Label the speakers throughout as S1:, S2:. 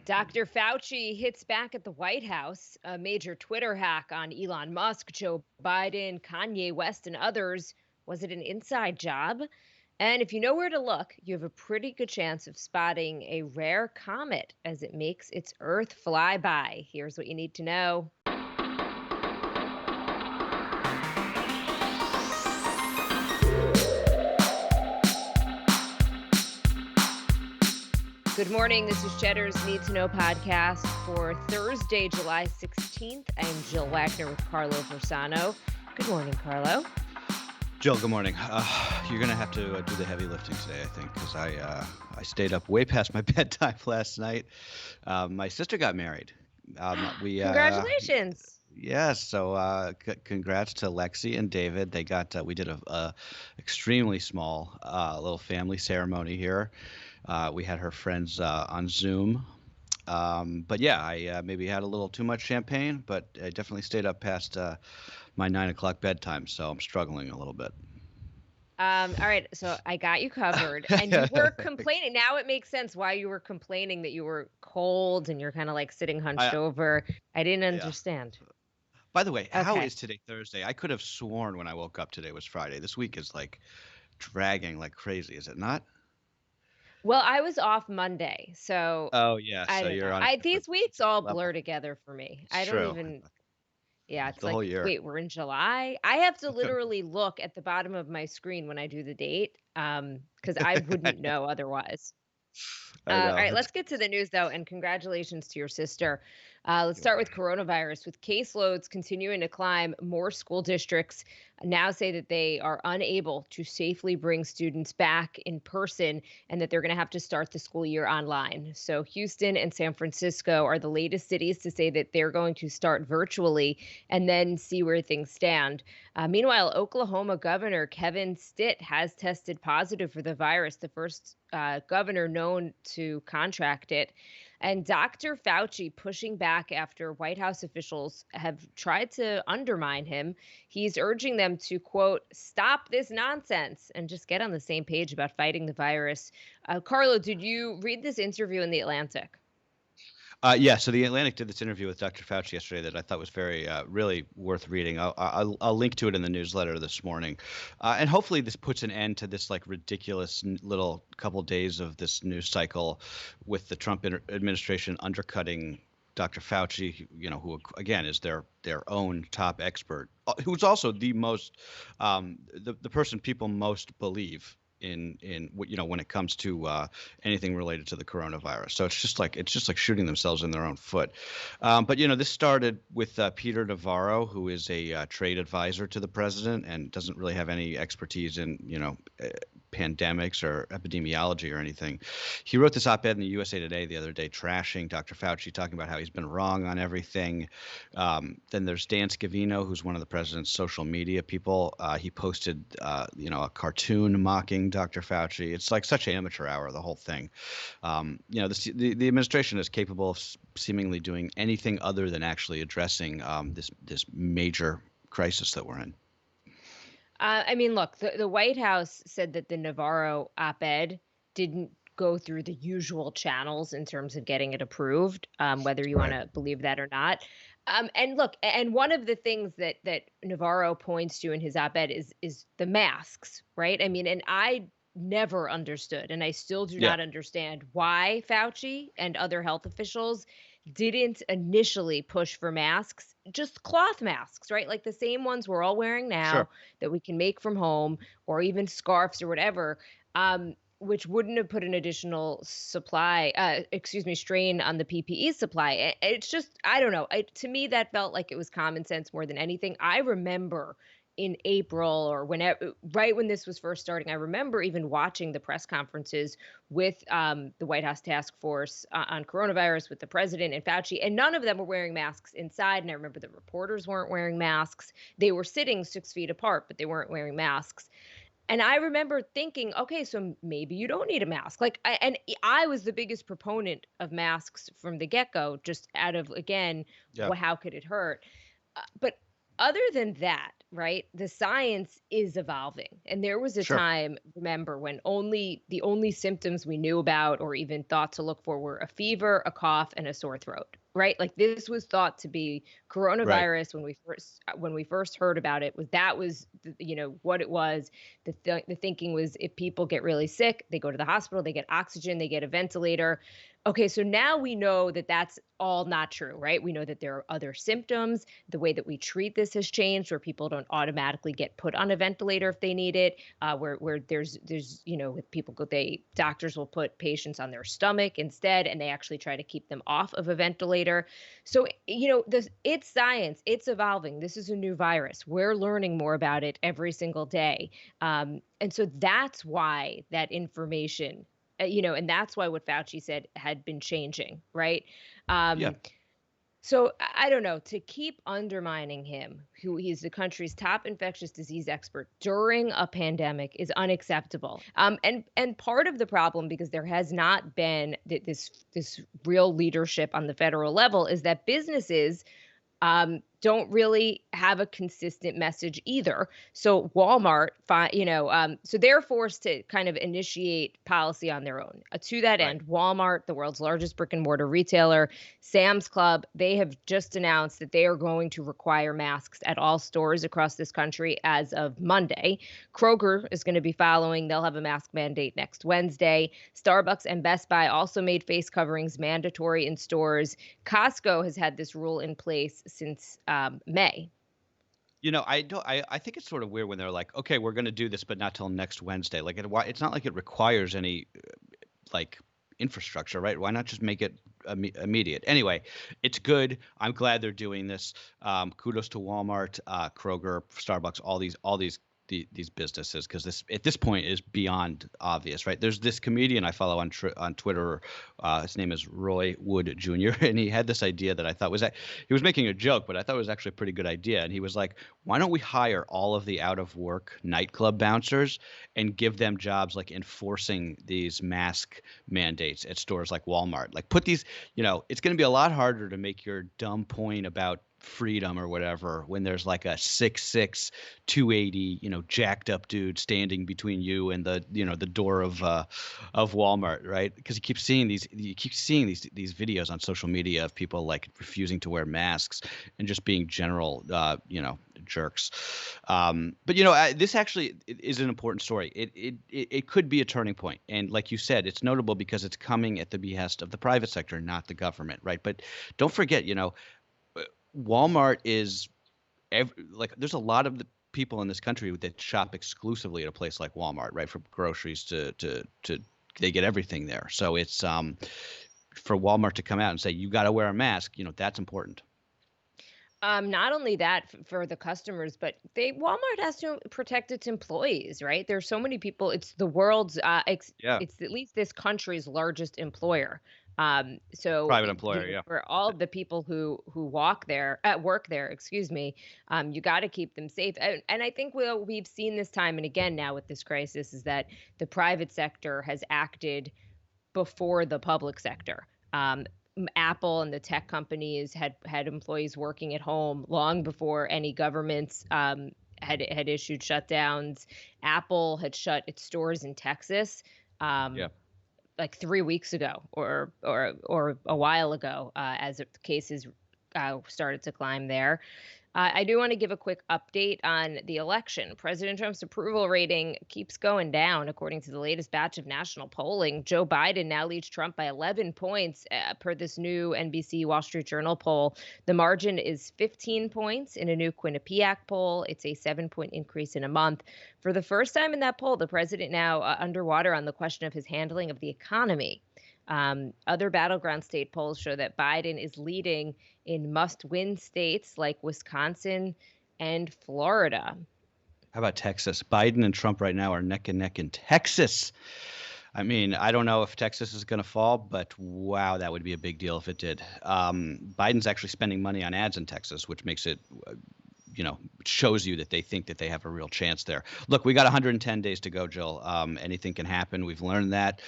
S1: Dr. Fauci hits back at the White House. A major Twitter hack on Elon Musk, Joe Biden, Kanye West, and others. Was it an inside job? And if you know where to look, you have a pretty good chance of spotting a rare comet as it makes its Earth flyby. Here's what you need to know. Good morning. This is Cheddar's Need2Know podcast for Thursday, July 16th. I am Jill Wagner with Carlo Versano. Good morning, Carlo.
S2: Jill, good morning. You're going to have to do the heavy lifting today, I think, because I stayed up way past my bedtime last night. My sister got married.
S1: Congratulations.
S2: Yes. So congrats to Lexi and David. We did a extremely small little family ceremony here. We had her friends on Zoom. But yeah, I maybe had a little too much champagne, but I definitely stayed up past my 9 o'clock bedtime, so I'm struggling a little bit.
S1: All right, so I got you covered. And you were complaining. Now it makes sense why you were complaining that you were cold and you're kind of like sitting hunched over. I didn't understand.
S2: By the way, how
S1: Okay.
S2: is today Thursday? I could have sworn when I woke up today was Friday. This week is like dragging like crazy, is it not?
S1: Well, I was off Monday, so
S2: Oh yeah,
S1: I
S2: so
S1: don't
S2: you're
S1: know.
S2: on a
S1: These
S2: different
S1: weeks all
S2: level.
S1: blur together for me.
S2: It's
S1: I don't
S2: true.
S1: even. Yeah,
S2: It's
S1: it's
S2: the
S1: like,
S2: whole year.
S1: wait, we're in July? I have to literally look at the bottom of my screen when I do the date, because I wouldn't know otherwise.
S2: I
S1: All
S2: know.
S1: right, let's get to the news though, and congratulations to your sister. Let's start with coronavirus. With caseloads continuing to climb, more school districts now say that they are unable to safely bring students back in person and that they're going to have to start the school year online. So, Houston and San Francisco are the latest cities to say that they're going to start virtually and then see where things stand. Meanwhile, Oklahoma Governor Kevin Stitt has tested positive for the virus, the first governor known to contract it. And Dr. Fauci pushing back after White House officials have tried to undermine him. He's urging them to, quote, stop this nonsense and just get on the same page about fighting the virus. Carlo, did you read this interview in The Atlantic?
S2: Yeah, so the Atlantic did this interview with Dr. Fauci yesterday that I thought was very, really worth reading. I'll link to it in the newsletter this morning, and hopefully this puts an end to this like ridiculous little couple days of this news cycle with the Trump administration undercutting Dr. Fauci, who again is their own top expert, who's also the most, the person people most believe in when it comes to anything related to the coronavirus. So it's just like shooting themselves in their own foot. But this started with Peter Navarro, who is a trade advisor to the president and doesn't really have any expertise in pandemics or epidemiology or anything. He wrote this op-ed in the USA Today the other day, trashing Dr. Fauci, talking about how he's been wrong on everything. Then there's Dan Scavino, who's one of the president's social media people. He posted, a cartoon mocking Dr. Fauci. It's like such amateur hour, the whole thing. The administration is capable of seemingly doing anything other than actually addressing this major crisis that we're in.
S1: I mean, look, the White House said that the Navarro op-ed didn't go through the usual channels in terms of getting it approved, whether you want to believe that or not. And look, and one of the things that Navarro points to in his op-ed is the masks, right? I mean, and I never understood, and I still do not understand why Fauci and other health officials didn't initially push for masks, just cloth masks, right? Like the same ones we're all wearing now that we can make from home, or even scarves or whatever, which wouldn't have put an additional strain on the PPE supply. It's just, I don't know. To me, that felt like it was common sense more than anything. I remember in April or whenever, right when this was first starting, I remember even watching the press conferences with the White House task force on coronavirus with the president and Fauci, and none of them were wearing masks inside. And I remember the reporters weren't wearing masks. They were sitting 6 feet apart, but they weren't wearing masks. And I remember thinking, okay, so maybe you don't need a mask. I was the biggest proponent of masks from the get-go, just out of, again, how could it hurt? But other than that, right? The science is evolving. And there was a
S2: Sure.
S1: time, remember, when the only symptoms we knew about or even thought to look for were a fever, a cough, and a sore throat, right? Like this was thought to be
S2: Right.
S1: coronavirus when we first heard about it. What it was. The thinking was if people get really sick, they go to the hospital, they get oxygen, they get a ventilator. Okay, so now we know that that's all not true, right? We know that there are other symptoms. The way that we treat this has changed, where people don't automatically get put on a ventilator if they need it. Where there's with people doctors will put patients on their stomach instead, and they actually try to keep them off of a ventilator. So it's science, it's evolving. This is a new virus. We're learning more about it every single day, and so that's why that information and that's why what Fauci said had been changing, right?
S2: Yeah.
S1: Um, so I don't know, to keep undermining him, who he's the country's top infectious disease expert during a pandemic, is unacceptable. And part of the problem, because there has not been this real leadership on the federal level, is that businesses don't really have a consistent message either. So Walmart, so they're forced to kind of initiate policy on their own. To that
S2: Right.
S1: end, Walmart, the world's largest brick and mortar retailer, Sam's Club, they have just announced that they are going to require masks at all stores across this country as of Monday. Kroger is going to be following. They'll have a mask mandate next Wednesday. Starbucks and Best Buy also made face coverings mandatory in stores. Costco has had this rule in place since May.
S2: I don't. I think it's sort of weird when they're like, okay, we're going to do this, but not till next Wednesday. Like it's not like it requires any like infrastructure, right? Why not just make it immediate? Anyway, it's good. I'm glad they're doing this. Kudos to Walmart, Kroger, Starbucks, all these businesses, because this at this point is beyond obvious, right? There's this comedian I follow on Twitter. His name is Roy Wood Jr. and he had this idea that I thought he was making a joke, but I thought it was actually a pretty good idea. And he was like, "Why don't we hire all of the out of work nightclub bouncers and give them jobs like enforcing these mask mandates at stores like Walmart? Like put these, it's going to be a lot harder to make your dumb point about freedom or whatever when there's like a 6'6", 280, jacked up dude standing between you and the door of Walmart, right? Because you keep seeing these videos on social media of people like refusing to wear masks and just being general jerks. But this actually is an important story. It could be a turning point, and like you said, it's notable because it's coming at the behest of the private sector, not the government, right? But don't forget, Walmart is there's a lot of the people in this country that shop exclusively at a place like Walmart, right? From groceries to they get everything there. So it's for Walmart to come out and say you got to wear a mask, that's important.
S1: Not only that for the customers, but Walmart has to protect its employees, right? There's so many people. It's the world's,
S2: Yeah,
S1: it's at least this country's largest employer.
S2: private employer. Yeah,
S1: For all of the people who work there, excuse me, you got to keep them safe. And I think we've seen this time and again now with this crisis is that the private sector has acted before the public sector. Apple and the tech companies had employees working at home long before any governments had issued shutdowns. Apple had shut its stores in Texas
S2: yeah.
S1: like 3 weeks ago or a while ago as cases started to climb there. I do want to give a quick update on the election. President Trump's approval rating keeps going down. According to the latest batch of national polling, Joe Biden now leads Trump by 11 points per this new NBC Wall Street Journal poll. The margin is 15 points in a new Quinnipiac poll. It's a 7-point increase in a month. For the first time in that poll, the president now underwater on the question of his handling of the economy. Other battleground state polls show that Biden is leading in must-win states like Wisconsin and Florida.
S2: How about Texas? Biden and Trump right now are neck and neck in Texas. I mean, I don't know if Texas is going to fall, but wow, that would be a big deal if it did. Biden's actually spending money on ads in Texas, which makes it, shows you that they think that they have a real chance there. Look, we got 110 days to go, Jill. Anything can happen. We've learned that.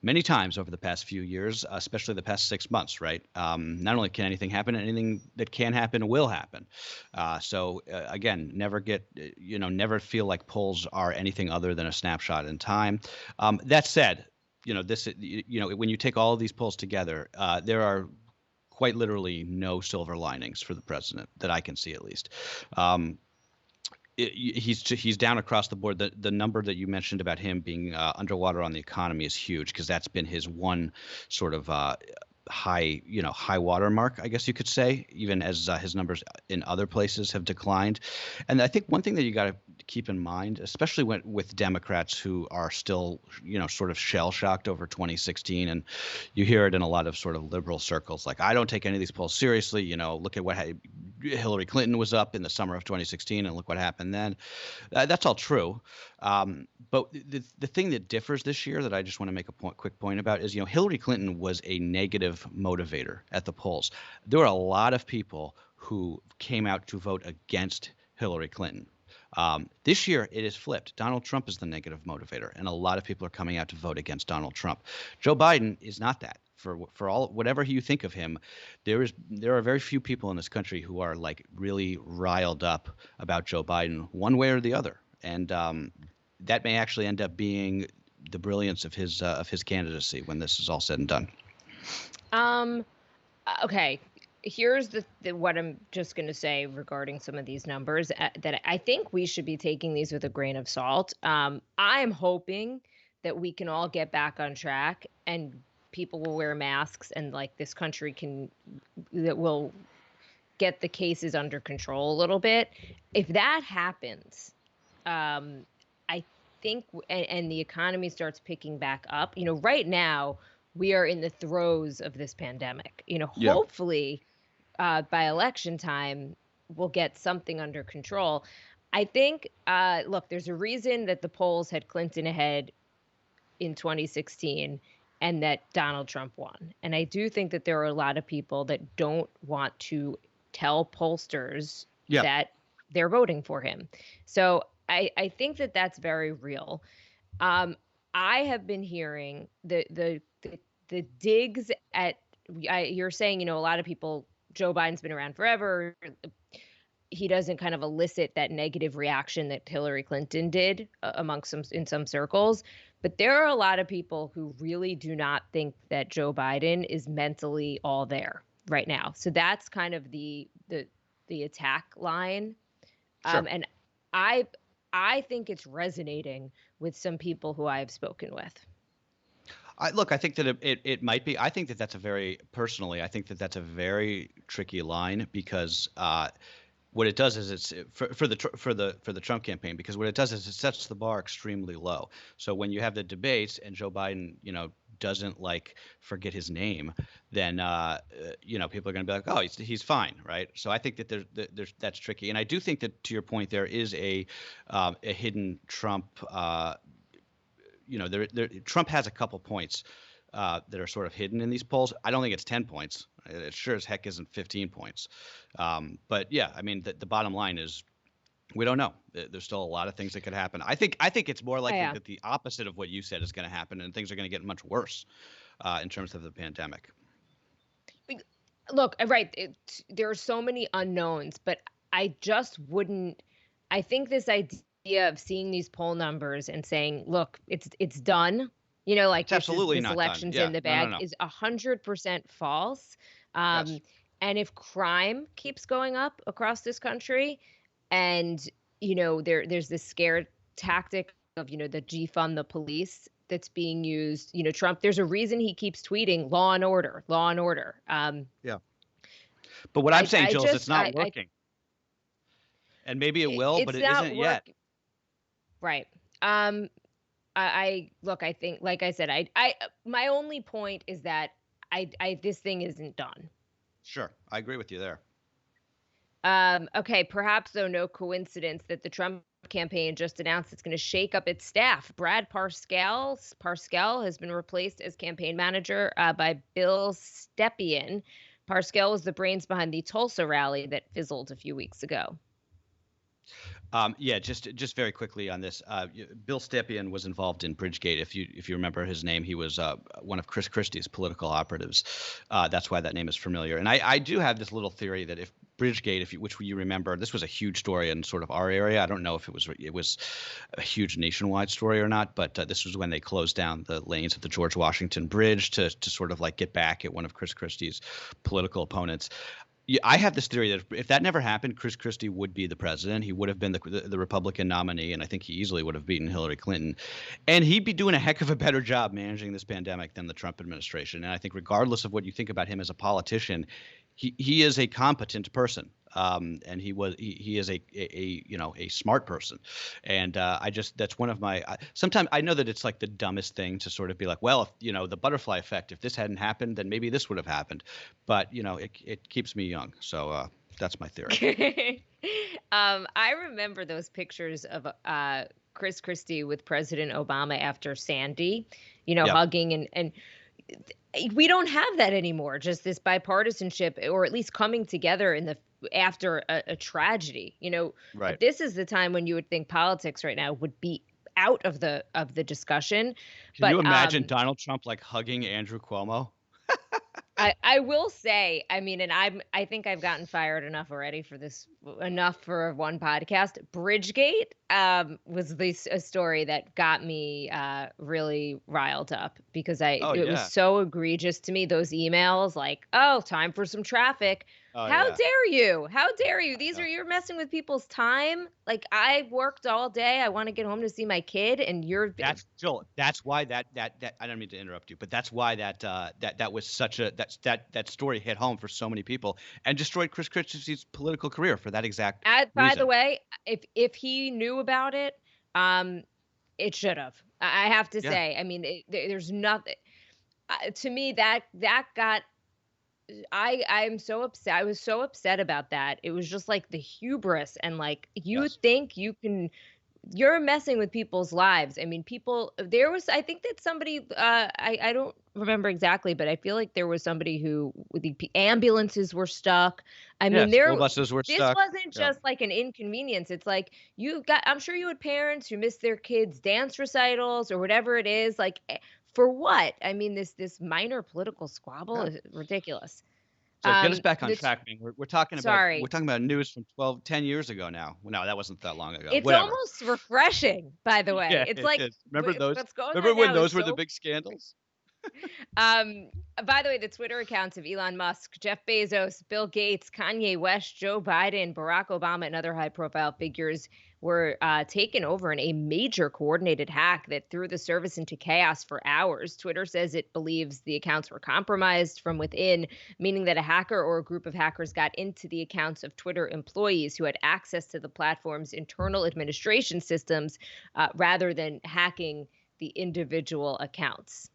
S2: many times over the past few years, especially the past 6 months, right? Not only can anything happen, anything that can happen will happen. Again, never feel like polls are anything other than a snapshot in time. That said, when you take all of these polls together, there are quite literally no silver linings for the president that I can see, at least. He's down across the board. The number that you mentioned about him being underwater on the economy is huge, because that's been his one sort of high water mark, I guess you could say, even as his numbers in other places have declined. And I think one thing that you got to keep in mind, especially with Democrats who are still, sort of shell shocked over 2016, and you hear it in a lot of sort of liberal circles, like, I don't take any of these polls seriously. Look at what Hillary Clinton was up in the summer of 2016, and look what happened then. That's all true. But the thing that differs this year that I just want to make a quick point about is, Hillary Clinton was a negative motivator at the polls. There were a lot of people who came out to vote against Hillary Clinton. This year, it is flipped. Donald Trump is the negative motivator, and a lot of people are coming out to vote against Donald Trump. Joe Biden is not that. For all whatever you think of him, there are very few people in this country who are like really riled up about Joe Biden one way or the other, and that may actually end up being the brilliance of his candidacy when this is all said and done.
S1: Okay. Here's what I'm just going to say regarding some of these numbers, that I think we should be taking these with a grain of salt. I'm hoping that we can all get back on track and people will wear masks, and like this country will get the cases under control a little bit. If that happens, I think, and the economy starts picking back up, right now we are in the throes of this pandemic. Hopefully by election time, we'll get something under control. I think, look, there's a reason that the polls had Clinton ahead in 2016 and that Donald Trump won. And I do think that there are a lot of people that don't want to tell pollsters that they're voting for him. So I think that that's very real. I have been hearing the digs at, you're saying, a lot of people, Joe Biden's been around forever. He doesn't kind of elicit that negative reaction that Hillary Clinton did in some circles. But there are a lot of people who really do not think that Joe Biden is mentally all there right now. So that's kind of the attack line.
S2: Sure.
S1: And I think it's resonating with some people who I have spoken with.
S2: I think that it might be. I think that that's I think that that's a very tricky line, because what it does is it's for the Trump campaign, because what it does is it sets the bar extremely low. So when you have the debates and Joe Biden, doesn't forget his name, then people are going to be like, oh, he's fine, right? So I think that that's tricky, and I do think that, to your point, there is a hidden Trump. Trump has a couple points that are sort of hidden in these polls. I don't think it's 10 points. It sure as heck isn't 15 points. But yeah, I mean, the bottom line is we don't know. There's still a lot of things that could happen. I think it's more likely that the opposite of what you said is going to happen, and things are going to get much worse in terms of the pandemic.
S1: Look, right. There are so many unknowns, but I just wouldn't. I think this idea of seeing these poll numbers and saying, "Look, it's done,"
S2: it's absolutely
S1: this
S2: not
S1: election's
S2: done.
S1: in the bag, is 100% false.
S2: Yes.
S1: And if crime keeps going up across this country, and there's this scare tactic of the defund the police that's being used. Trump, there's a reason he keeps tweeting law and order, law and order.
S2: Yeah. But what I'm saying, Jill, is it's not working. And maybe it will, but it isn't yet.
S1: Right. I think, like I said, my only point is that this thing isn't done.
S2: Sure. I agree with you there.
S1: Okay. Perhaps, though, no coincidence that the Trump campaign just announced it's going to shake up its staff. Brad Parscale has been replaced as campaign manager by Bill Stepien. Parscale was the brains behind the Tulsa rally that fizzled a few weeks ago.
S2: Yeah, just very quickly on this. Bill Stepien was involved in Bridgegate. If you remember his name, he was one of Chris Christie's political operatives. That's why that name is familiar. And I do have this little theory that if Bridgegate, which you remember, this was a huge story in sort of our area. I don't know if it was a huge nationwide story or not, but this was when they closed down the lanes of the George Washington Bridge to sort of like get back at one of Chris Christie's political opponents. Yeah, I have this theory that if that never happened, Chris Christie would be the president. He would have been the Republican nominee, and I think he easily would have beaten Hillary Clinton. And he'd be doing a heck of a better job managing this pandemic than the Trump administration. And I think regardless of what you think about him as a politician, he is a competent person. And he is a smart person, and that's one of my. Sometimes I know that it's like the dumbest thing to sort of be like, well, if the butterfly effect, if this hadn't happened, then maybe this would have happened, but it keeps me young, so that's my theory.
S1: I remember those pictures of Chris Christie with President Obama after Sandy,
S2: Yep.
S1: hugging and. We don't have that anymore. Just this bipartisanship, or at least coming together after a tragedy.
S2: Right.
S1: This is the time when you would think politics right now would be out of the discussion.
S2: Can you imagine Donald Trump like hugging Andrew Cuomo?
S1: I will say, I mean, and I think I've gotten fired enough already for this, enough for one podcast. Bridgegate was a story that got me really riled up because it was so egregious to me. Those emails like, oh, time for some traffic. How dare you? How dare you? You're messing with people's time. Like, I worked all day. I want to get home to see my kid, and
S2: That's Joel. That's why that I don't mean to interrupt you, but that's why that was such a that story hit home for so many people and destroyed Chris Christie's political career for that exact reason.
S1: By the way, if he knew about it, it should have. I have to say. I mean, there's nothing to me that got. I'm so upset. I was so upset about that. It was just like the hubris and like think you're messing with people's lives. I mean, I think that somebody, I don't remember exactly, but I feel like there was somebody who the ambulances were stuck. I mean,
S2: school buses were stuck.
S1: This wasn't just like an inconvenience. It's like I'm sure you had parents who missed their kids' dance recitals or whatever it is. Like, for what? I mean, this minor political squabble is ridiculous.
S2: So get us back on track, man. We're talking about news from 10 years ago now. No, that wasn't that long ago.
S1: It's almost refreshing, by the way.
S2: Yeah,
S1: it's like,
S2: remember those?
S1: What's going
S2: remember
S1: on
S2: when
S1: now
S2: those were the big scandals?
S1: By the way, the Twitter accounts of Elon Musk, Jeff Bezos, Bill Gates, Kanye West, Joe Biden, Barack Obama, and other high-profile figures were taken over in a major coordinated hack that threw the service into chaos for hours. Twitter says it believes the accounts were compromised from within, meaning that a hacker or a group of hackers got into the accounts of Twitter employees who had access to the platform's internal administration systems rather than hacking the individual accounts.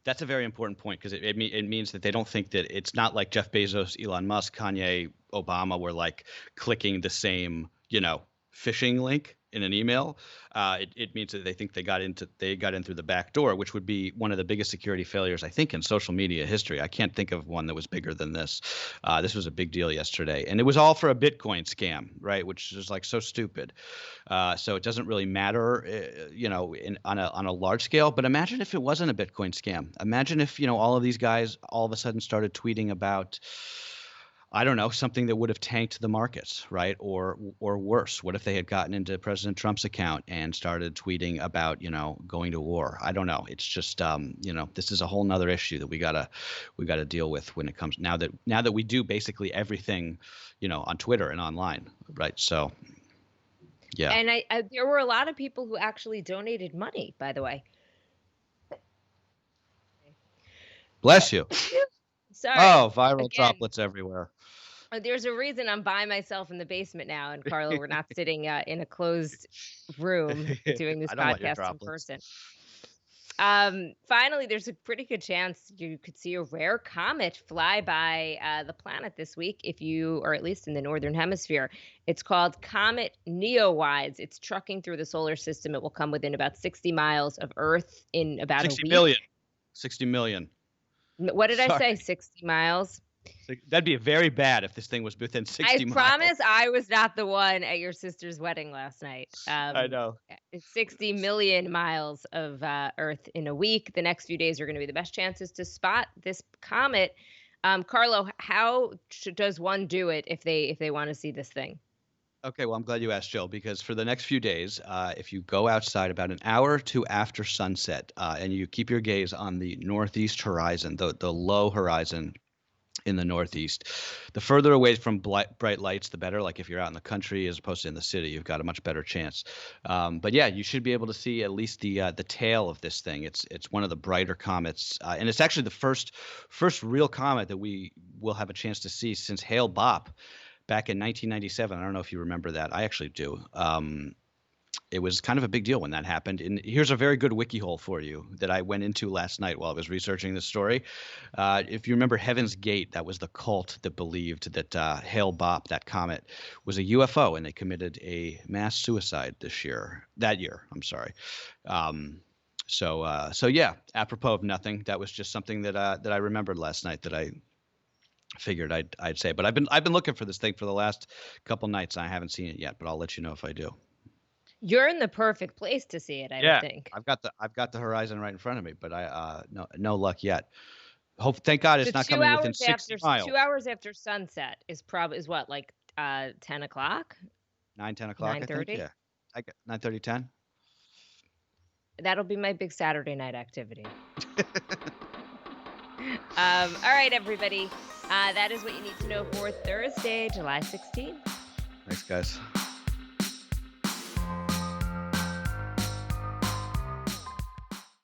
S2: That's a very important point because it means that they don't think that it's not like Jeff Bezos, Elon Musk, Kanye, Obama were like clicking the same, phishing link in an email. It means that they think they got in through the back door, which would be one of the biggest security failures, I think, in social media history. I can't think of one that was bigger than this. This was a big deal yesterday, and it was all for a Bitcoin scam, right? Which is like so stupid. So it doesn't really matter, on a large scale. But imagine if it wasn't a Bitcoin scam. Imagine if all of these guys all of a sudden started tweeting about, I don't know, something that would have tanked the markets, right? Or worse, what if they had gotten into President Trump's account and started tweeting about, going to war? I don't know. It's just, this is a whole nother issue that we gotta deal with when it comes now that we do basically everything, on Twitter and online, right? So, yeah.
S1: And there were a lot of people who actually donated money, by the way.
S2: Bless you.
S1: Sorry.
S2: Oh, viral droplets everywhere.
S1: There's a reason I'm by myself in the basement now, and Carla, we're not sitting in a closed room doing this podcast in person. Finally, there's a pretty good chance you could see a rare comet fly by the planet this week, or at least in the northern hemisphere. It's called Comet Neowise. It's trucking through the solar system. It will come within about 60 miles of Earth in about
S2: 60
S1: a week.
S2: million. 60 million.
S1: What did I say? 60 miles?
S2: That'd be very bad if this thing was within 60 miles.
S1: I promise I was not the one at your sister's wedding last night.
S2: I know.
S1: It's 60 million miles of Earth in a week. The next few days are going to be the best chances to spot this comet. Carlo, how does one do it if they want to see this thing?
S2: Okay, well, I'm glad you asked, Jill, because for the next few days, if you go outside about an hour or two after sunset, and you keep your gaze on the northeast horizon, the low horizon in the northeast, the further away from bright lights, the better. Like if you're out in the country as opposed to in the city, you've got a much better chance. But yeah, you should be able to see at least the tail of this thing. It's one of the brighter comets, and it's actually the first real comet that we will have a chance to see since Hale-Bopp back in 1997. I don't know if you remember that. I actually do. It was kind of a big deal when that happened. And here's a very good wiki hole for you that I went into last night while I was researching this story. If you remember Heaven's Gate, that was the cult that believed that Hale-Bopp, that comet, was a UFO, and they committed a mass suicide that year. I'm sorry. So yeah, apropos of nothing, that was just something that I remembered last night that I figured I'd say. But I've been looking for this thing for the last couple nights, and I haven't seen it yet. But I'll let you know if I do.
S1: You're in the perfect place to see it, I would think.
S2: I've got the horizon right in front of me, but no luck yet. Thank God it's not coming within 60 miles.
S1: 2 hours after sunset is what, like 10 o'clock?
S2: 10 o'clock,
S1: 9:30?
S2: I think. Yeah. I get 9:30, 10.
S1: That'll be my big Saturday night activity. All right, everybody. That is what you need to know for Thursday, July 16th.
S2: Thanks, guys.